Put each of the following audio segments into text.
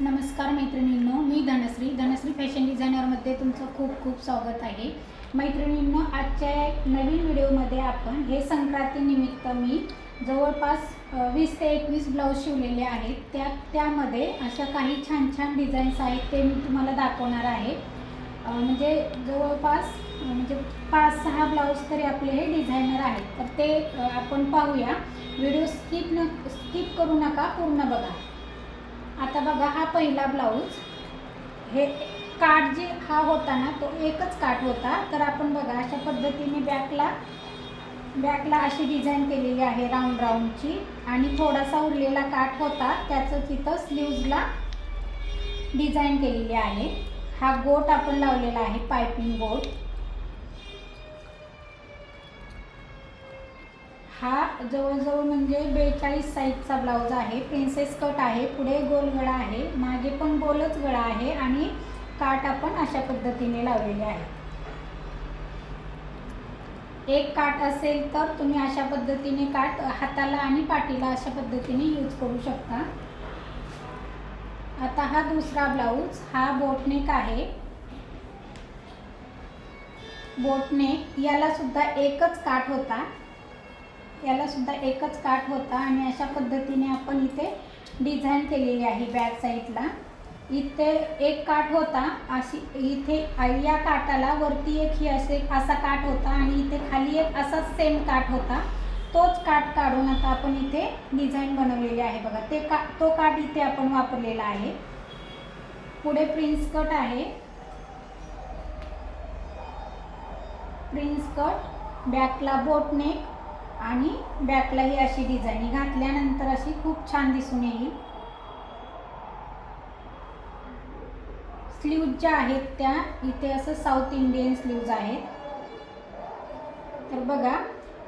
नमस्कार मैत्रिणींनो, मी धनश्री फॅशन डिझायनरमध्ये तुमचं खूप खूप स्वागत आहे। मैत्रिणींनो, आजच्या नवीन व्हिडिओमध्ये आपण हे संक्रांतीनिमित्त मी जवळपास 20 ते 21 ब्लाऊज शिवलेले आहेत। त्यामध्ये अशा काही छान छान डिझाईन्स आहेत, ते मी तुम्हाला दाखवणार आहे। म्हणजे जवळपास 5-6 ब्लाऊज तरी आपले हे डिझायनर आहेत, तर ते आपण पाहूया। व्हिडिओ स्किप करू नका, पूर्ण बघा। आता बघा, हा पहिला ब्लाऊज, हे काठ जे हा होता ना, तो एकच काठ होता। तर आपण बघा अशा पद्धतीने बॅकला अशी डिझाईन केलेली आहे राऊंडची, आणि थोडासा उरलेला काठ होता, त्याचं तिथं स्लीव्जला डिझाईन केलेली आहे। हा गोट आपण लावलेला आहे, पाइपिंग गोट। हा जवळजवळ म्हणजे 42 साईजचा ब्लाऊज आहे। प्रिन्सेस कट आहे, पुढे गोल गळा आहे, मागे पण गोलच गळा आहे, आणि काठ आपण अशा पद्धतीने लावलेले आहे। एक काठ असेल तर तुम्ही अशा पद्धतीने काठ हाताला आणि पाठीला अशा पद्धतीने यूज करू शकता। आता हा दुसरा ब्लाऊज, हा बोटनेक आहे। बोटनेक याला सुद्धा एकच काठ होता, आणि अशा पद्धतीने आपण इथे डिझाईन केलेली आहे। बॅक साईडला इथे एक काठ होता, अशी इथे या काठाला वरती एक ही असा काठ होता, आणि इथे खाली एक असाच सेम काठ होता। तोच काठ काढून आता आपण इथे डिझाईन बनवलेली आहे। बघा, तो काठ इथे आपण वापरलेला आहे। पुढे प्रिन्स कट आहे, प्रिन्स कट, बॅकला बोटनेक, आणि बॅकला ही अशी डिझाईन घातल्यानंतर अशी खूप छान दिसून येईल। स्लीव्ज ज्या आहेत त्या इथे असं साऊथ इंडियन स्लीव्ज आहेत। तर बघा,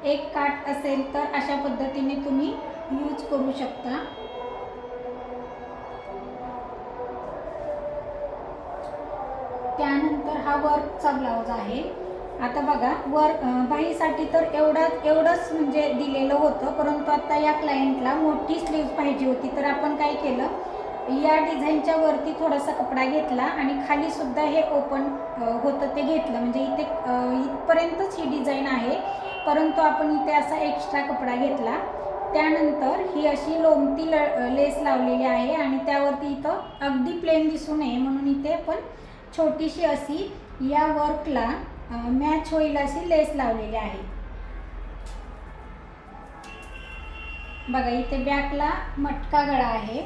एक काठ असेल तर अशा पद्धतीने तुम्ही यूज करू शकता। त्यानंतर हा वर्कचा ब्लाऊज आहे। आता बघा, बाहीसाठी तर एवढंच म्हणजे दिलेलं होतं, परंतु आता या क्लायंटला मोठी स्लीव्ज पाहिजे होती, तर आपण काय केलं, या डिझाईनच्या वरती थोडासा कपडा घेतला, आणि खाली सुद्धा हे ओपन होतं ते घेतलं। म्हणजे इथे इथपर्यंतच ही डिझाईन आहे, परंतु आपण इथे असा एक्स्ट्रा कपडा घेतला। त्यानंतर ही अशी लोमती लेस लावलेली आहे, आणि त्यावरती इथं अगदी प्लेन दिसू नये म्हणून इथे आपण छोटीशी अशी या वर्कला मॅच होईल अशी लेस लावलेली आहे। बघा, इथे बॅकला मटका गळा आहे,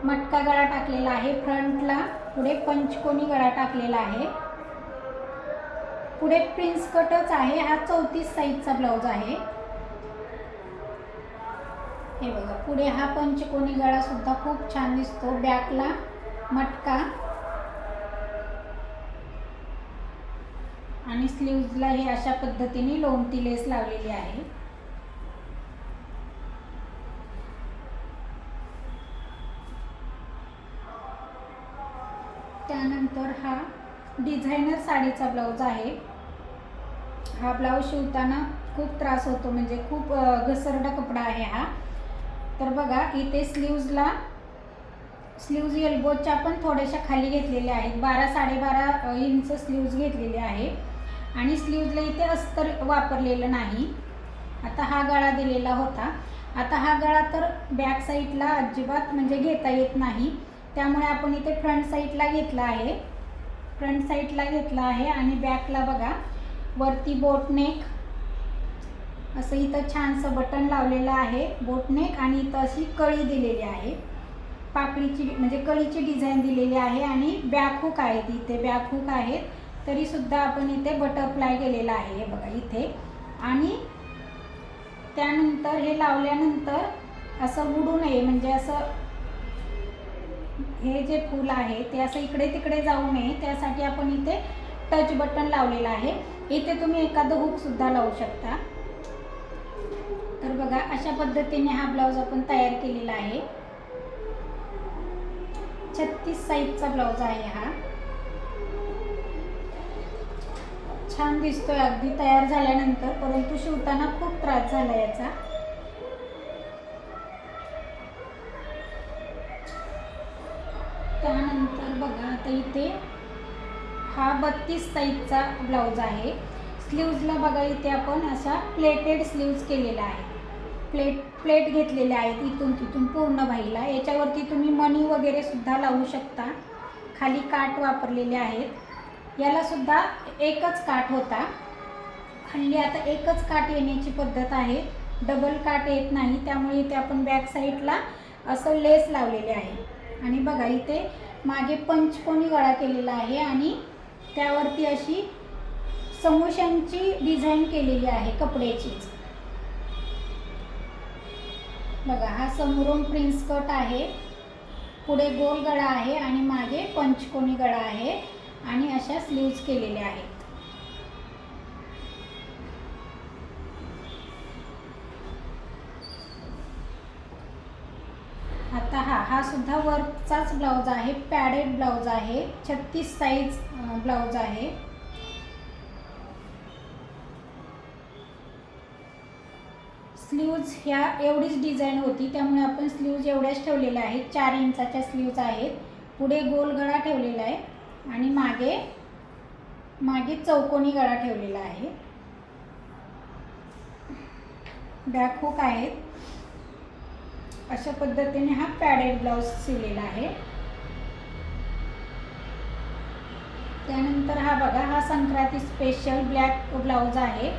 मटका गळा टाकलेला आहे। फ्रंटला पुढे पंचकोनी गळा टाकलेला आहे। पुढे प्रिन्स कटच आहे। हा 34 साईजचा ब्लाऊज आहे। हे बघा, पुढे हा पंचकोनी गळा सुद्धा खूप छान दिसतो। बॅकला मटका, आणि स्लीव्जला हे अशा पद्धतीने लोमती लेस लावलेली आहे। त्यानंतर हा डिझायनर साडीचा ब्लाऊज आहे। हा ब्लाऊज शिवताना खूप त्रास होतो, म्हणजे खूप घसरडा कपडा आहे हा। तर बघा, इथे स्लीव्ज एल्बोच्या पण थोड्याशा खाली घेतलेल्या आहेत। 12-12.5 इंच स्लीव्ज घेतलेले आहे, आणि स्लीव्जला इथे अस्तर वापरलेलं नाही। आता हा गळा दिलेला होता। आता हा गळा तर बॅक साईडला अजिबात म्हणजे घेता येत नाही, त्यामुळे आपण इथे फ्रंट साईडला घेतला आहे। आणि बॅकला बघा, वरती बोटनेक असं इथं छानसं बटन लावलेलं आहे, बोटनेक, आणि इथं अशी कळी दिलेली आहे, पाकळीची म्हणजे कळीची डिझाईन दिलेली आहे, आणि बॅकहुक आहेत, इथे बॅकहुक आहेत, तरी सुद्धा आपण इथे बटरफ्लाय केलेला आहे। हे बघा इथे, आणि त्यानंतर हे लावल्यानंतर असं उडू नये, म्हणजे असं हे जे फूल आहे ते असं इकडे तिकडे जाऊ नये, त्यासाठी आपण इथे टच बटन लावलेलं आहे। इथे तुम्ही एखादं हुक सुद्धा लावू शकता। तर बघा, अशा पद्धतीने हा ब्लाऊज आपण तयार केलेला आहे। 36 साईजचा ब्लाऊज आहे हा। छान दिसतोय अगदी तयार झाल्यानंतर, परंतु शिवताना खूप त्रास झाला याचा। त्यानंतर बघा आता इथे हा 32 साईजचा ब्लाऊज आहे. स्लीव्जला बघा इथे आपण अशा प्लेटेड स्लीव्ज केलेला आहे. प्लेट घेतलेले आहेत इथून तिथून पूर्ण बाहीला. याच्यावरती तुम्ही मणी वगैरे सुद्धा लावू शकता. खाली काठ वापरलेले आहेत. याला सुद्धा एकच काठ होता. हल्ली आता एकच काठ येण्याची पद्धत आहे, डबल काठ येत नाही. त्यामुळे इथे आपण बॅक साईडला असं लेस लावलेले आहे. आणि बघा इथे मागे पंचकोनी गळा केलेला आहे आणि त्यावरती अशी समोश्यांची डिझाईन केलेली आहे कपड्याचीच. बघा हा समोरून प्रिन्स कट आहे, पुढे गोल गळा आहे आणि मागे पंचकोनी गळा आहे आणि अशा स्लीव्ज केलेल्या आहेत. आता हा सुद्धा वर्कचाच ब्लाऊज आहे, पॅडेड ब्लाऊज आहे, 36 साईज ब्लाऊज आहे. स्लीव्ज ह्या एवढीच डिझाईन होती, त्यामुळे आपण स्लीव्ज एवढ्याच ठेवलेल्या आहेत. 4 इंचाच्या स्लीव्ज आहेत. पुढे गोल गळा ठेवलेला आहे आणि मागे चौकोनी गळा ठेवलेला आहे. बॅक हुक आहेत. अशा पद्धतीने हा पॅडेड ब्लाऊज शिवलेला आहे. त्यानंतर हा बघा हा संक्रांती स्पेशल ब्लॅक ब्लाऊज आहे.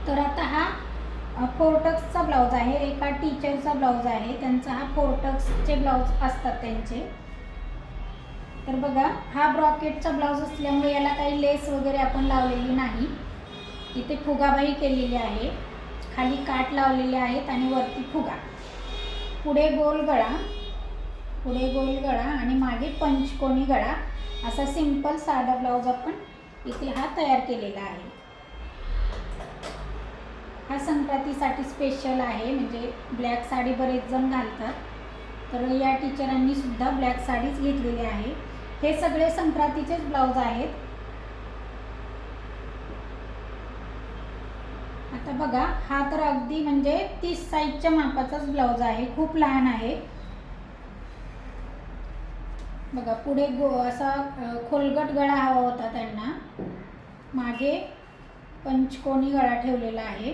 तर आता हा फोरटक्सचा ब्लाऊज आहे, एका टीचरचा ब्लाऊज आहे. त्यांचा हा फोरटक्सचे ब्लाऊज असतात त्यांचे. तर बघा हा ब्रॉकेटचा ब्लाऊज असल्यामुळे याला काही लेस वगैरे आपण लावलेली नाही. इथे फुगाबाई केलेली आहे, खाली काठ लावलेले आहेत आणि वरती फुगा. पुढे गोल गळा आणि मागे पंचकोनी गळा. असा सिंपल साधा ब्लाऊज आपण इथे हा तयार केलेला आहे. हा संक्रांतीसाठी स्पेशल आहे, म्हणजे ब्लॅक साडी बरेच जण घालतात. तर या टीचरांनी सुद्धा ब्लॅक साडीच घेतलेली आहे. हे सगळे संक्रांतीचेच ब्लाऊज आहेत. आता बघा हा तर अगदी म्हणजे 30 साईजच्या मापाचाच ब्लाऊज आहे, खूप लहान आहे. बघा पुढे असा खोलगट गळा हवा होता त्यांना. मागे पंचकोनी गळा ठेवलेला आहे.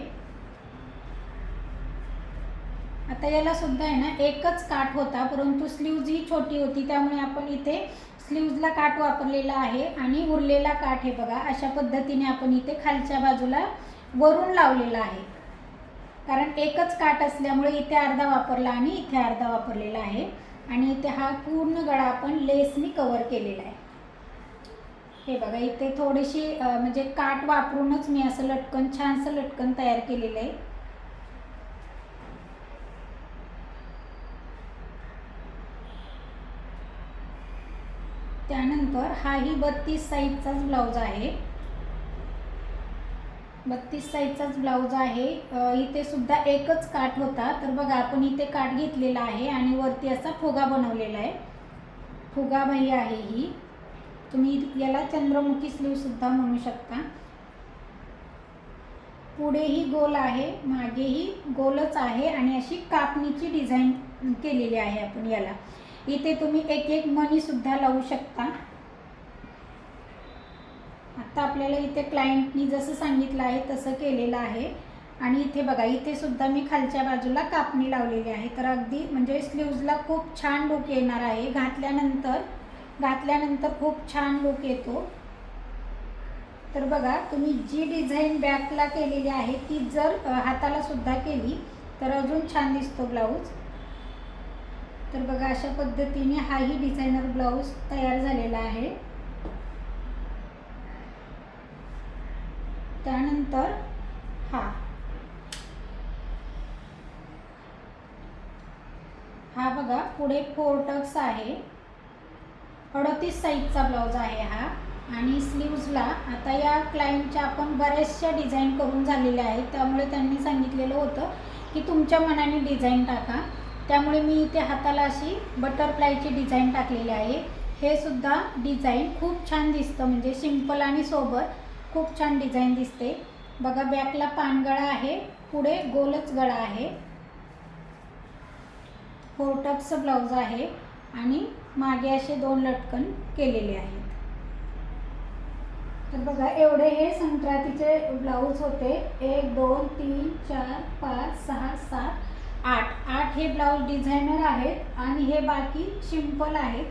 आता याला सुद्धा आहे ना एकच काठ होता, परंतु स्लीव्ज ही छोटी होती, त्यामुळे आपण इथे स्लीव्जला काठ वापरलेला आहे आणि उरलेला काठ हे बघा अशा पद्धतीने आपण इथे खालच्या बाजूला वरून लावलेला आहे. कारण एकच काठ असल्यामुळे इथे अर्धा वापरला आणि इथे अर्धा वापरलेला आहे. आणि इथे हा पूर्ण गळा आपण लेसनी कव्हर केलेला आहे. हे बघा इथे थोडीशी म्हणजे काठ वापरूनच मी असं लटकन छानसं लटकन तयार केलेलं आहे. त्यानंतर हाही 32 साईजचाच ब्लाऊज आहे. 32 साईजचाच ब्लाऊज आहे. इथे सुद्धा एकच काठ होता. तर बघा आपण इथे काठ घेतलेला आहे आणि वरती असा फुगा बनवलेला आहे. फुगाबाई आहे ही. तुम्ही याला चंद्रमुखी स्लीव सुद्धा म्हणू शकता. पुढेही गोल आहे, मागेही गोलच आहे आणि अशी कापणीची डिझाईन केलेली आहे आपण याला. इथे तुम्ही एक एक मणी सुद्धा लावू शकता. आता आपल्याला इथे क्लायंटनी जसं सांगितलं आहे तसं केलेलं आहे. आणि इथे बघा इथे सुद्धा मी खालच्या बाजूला कापणी लावलेली आहे. तर अगदी म्हणजे स्लीव्जला खूप छान लुक येणार आहे. घातल्यानंतर खूप छान लुक येतो. तर बघा तुम्ही जी डिझाईन बॅकला केलेली आहे ती जर हाताला सुद्धा केली तर अजून छान दिसतो ब्लाऊज. तर बघा अशा पद्धतीने हाही डिझायनर ब्लाऊज तयार झालेला आहे. त्यानंतर हा बघा पुढे फोरटक्स आहे. 38 साईजचा ब्लाऊज आहे हा. आणि स्लीव्जला आता या क्लायंटच्या आपण बऱ्याचशा डिझाईन करून झालेल्या आहेत, त्यामुळे त्यांनी सांगितलेलं होतं की तुमच्या मनाने डिझाईन टाका. त्यामुळे मी इथे हाताला अशी बटरफ्लायची डिझाईन टाकलेली आहे. हे सुद्धा डिझाईन खूप छान दिसतं, म्हणजे सिंपल आणि सोबर खूप छान डिझाईन दिसते. बघा बॅकला पानगळा आहे, पुढे गोलच गळा आहे. फोरटक्सचं ब्लाऊज आहे. आणि मागे असे 2 लटकन केलेले आहेत. तर बघा एवढे हे संक्रांतीचे ब्लाऊज होते. 1 2 3 4 5 6 7 8 हे ब्लाऊज डिझायनर आहेत आणि हे बाकी सिंपल आहेत.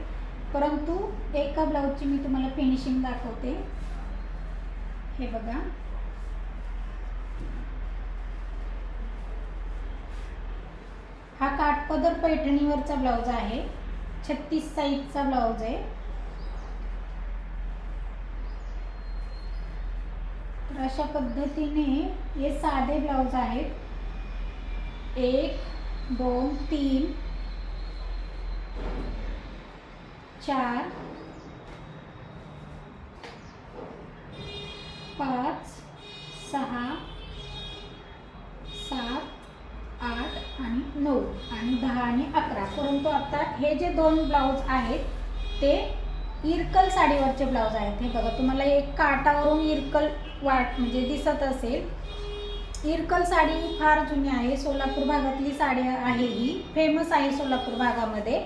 परंतु एका ब्लाऊजची मी तुम्हाला फिनिशिंग दाखवते. हे बघा, हा काठपदर पैठणीवरचा ब्लाऊज आहे. 36 साईजचा ब्लाऊज आहे. तर अशा पद्धतीने हे साधे ब्लाऊज आहेत. 1 2 3 4 5 6 7 8 आणि 9 आणि 10 आणि 11. परंतु आता हे जे 2 ब्लाऊज आहेत ते इरकल साडीवरचे ब्लाऊज आहेत. हे बघा, तुम्हाला एक काठावरून इरकल म्हणजे दिसत असेल. इरकल साडी फार जुनी आहे. सोलापूर भागातली साडी आहे. ही फेमस आहे सोलापूर भागामध्ये.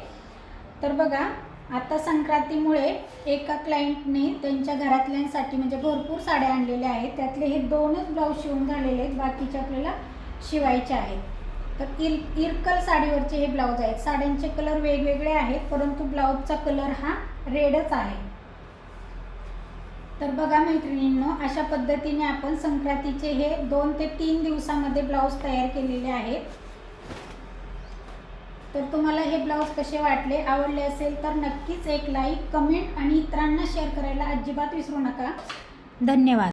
तर बघा, आता संक्रांतीमुळे एका क्लायंटने त्यांच्या घरातल्यांसाठी म्हणजे भरपूर साड्या आणलेल्या आहेत. त्यातले हे 2च ब्लाऊज शिवून झालेले आहेत. बाकीचे आपल्याला शिवायचे आहेत. तर इरकल साडीवरचे हे ब्लाऊज आहेत. साड्यांचे कलर वेगवेगळे आहेत, परंतु ब्लाऊजचा कलर हा रेडच आहे. तर बघा मैत्रिणींनो, अशा पद्धतीने आपण संक्रांतीचे हे 2 ते 3 दिवसामध्ये ब्लाऊज तयार केलेले आहेत. तर तुम्हाला हे ब्लाऊज कसे वाटले, आवडले असेल तर नक्कीच एक लाईक, कमेंट आणि इतरांना शेअर करायला अजिबात विसरू नका. धन्यवाद.